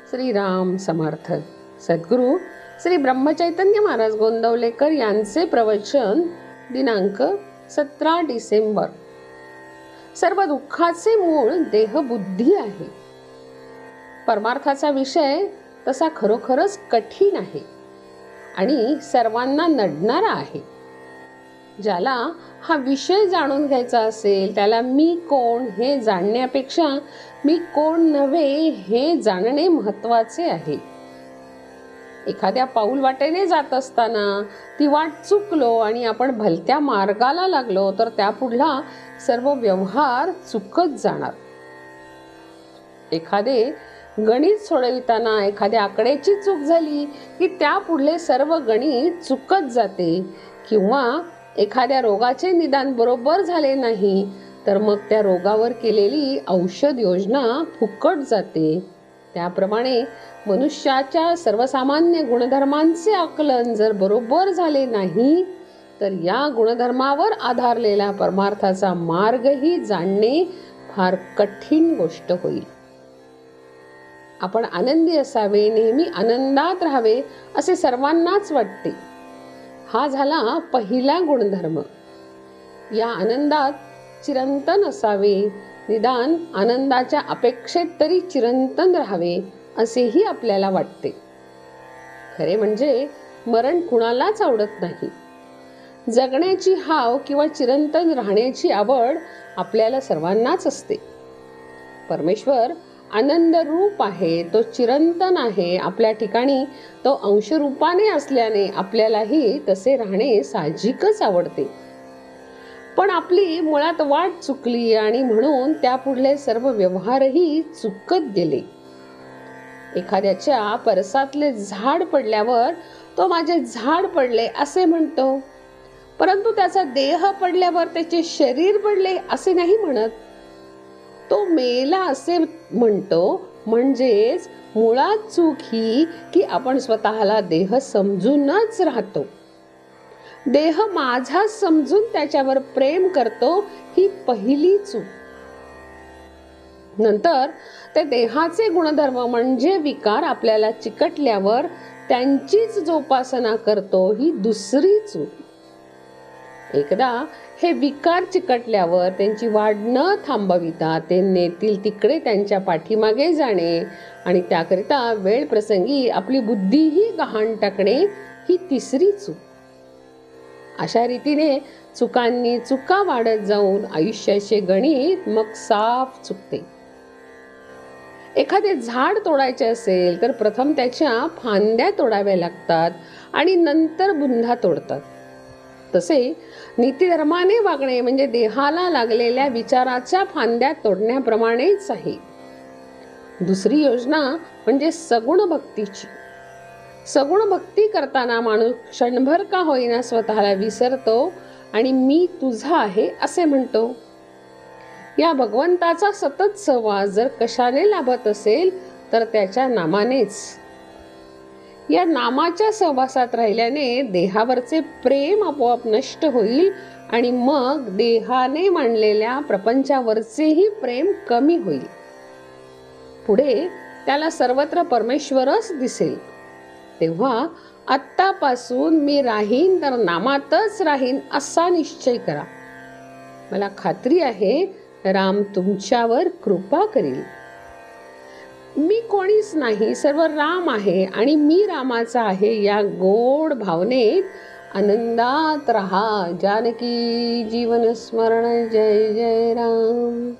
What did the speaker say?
श्रीराम समर्थ. सद्गुरू श्री ब्रह्मचैतन्य महाराज गोंदवलेकर यांचे प्रवचन दिनांक 17 डिसेंबर. सर्व दुःखाचे मूळ देहबुद्धी आहे. परमार्थाचा विषय तसा खरोखरच कठीण आहे आणि सर्वांना नडणारा आहे. ज्याला हा विषय जाणून घ्यायचा असेल त्याला मी कोण हे जाणण्यापेक्षा मी कोण नव्हे हे जाणणे महत्त्वाचे आहे. एखाद्या पाऊल वाटेने जात असताना ती वाट चुकलो आणि आपण भलत्या मार्गाला लागलो तर त्यापुढला सर्व व्यवहार चुकत जाणार. एखादे गणित सोडविताना एखाद्या आकड्याची चूक झाली की त्यापुढले सर्व गणित चुकत जाते, किंवा एखाद्या रोगाचे निदान बरोबर झाले नाही तर मग त्या रोगावर केलेली औषध योजना फुकट जाते. त्याप्रमाणे मनुष्याच्या सर्वसामान्य गुणधर्मांचे आकलन जर बरोबर झाले नाही तर या गुणधर्मावर आधारलेला परमार्थाचा मार्गही जाणणे फार कठीण गोष्ट होईल. आपण आनंदी असावे, नेहमी आनंदात राहावे असे सर्वांनाच वाटते. हा झाला पहिला गुणधर्म. या आनंदात चिरंतन असावे, निदान आनंदाच्या अपेक्षेत तरी चिरंतन राहावे असेही आपल्याला वाटते. खरे म्हणजे मरण कुणालाच आवडत नाही. जगण्याची हाव किंवा चिरंतन राहण्याची आवड आपल्याला सर्वांनाच असते. परमेश्वर आनंद रूप आहे, तो चिरंतन आहे. आपल्या ठिकाणी तो अंशरूपाने असल्याने आपल्यालाही तसे राहणे साहजिकच आवडते. पण आपली मुळात वाट चुकली आणि म्हणून त्यापुढले सर्व व्यवहारही चुकत गेले. एखाद्याच्या परसातले झाड पडल्यावर तो माझे झाड पडले असे म्हणतो, परंतु त्याचा देह पडल्यावर त्याचे शरीर पडले असे नाही म्हणत. तो मेला असे म्हणतो. म्हणजेच मुळात चूक ही की आपण स्वतःला देह समजूनच राहतो. देह माझा समजून त्याच्यावर प्रेम करतो ही पहिली चूक. नंतर ते देहाचे गुणधर्म म्हणजे विकार आपल्याला चिकटल्यावर त्यांचीच जोपासना करतो ही दुसरी चूक. एकदा हे विकार चिकटल्यावर त्यांची वाढ न थांबविता ते नेतील तिकडे त्यांच्या पाठीमागे जाणे आणि त्याकरिता वेळ प्रसंगी आपली बुद्धीही गहाण टाकणे ही तिसरी चूक. अशा रीतीने चुकांनी चुका वाढत जाऊन आयुष्याचे गणित मग साफ चुकते. एखादे झाड तोडायचे असेल तर प्रथम त्याच्या फांद्या तोडाव्या लागतात आणि नंतर बुंधा तोडतात. तसे नीतिधर्माने वागणे म्हणजे देहाला लागलेल्या विचाराच्या फांद्या तोडण्याप्रमाणेच आहे. दुसरी योजना म्हणजे सगुण भक्तीची. सगुण भक्ती करताना माणूस क्षणभर का होईना स्वतःला विसरतो आणि मी तुझा आहे असे म्हणतो. या भगवंताचा सतत सहवास जर कशाने लाभत असेल तर त्याच्या नामानेच. या नामाच्या सहवासात राहिल्याने देहावरचे प्रेम आपोआप नष्ट होईल आणि मग देहाने मांडलेल्या प्रपंचावरचेही प्रेम कमी होईल. पुढे त्याला सर्वत्र परमेश्वरच दिसेल. तेव्हा आत्तापासून मी राहीन तर नामातच राहीन असा निश्चय करा. मला खात्री आहे राम तुमच्यावर कृपा करील. मी कोणीच नाही, सर्व राम आहे आणि मी रामाचा आहे या गोड भावनेत आनंदात रहा. जानकी जीवन स्मरण. जय जय राम.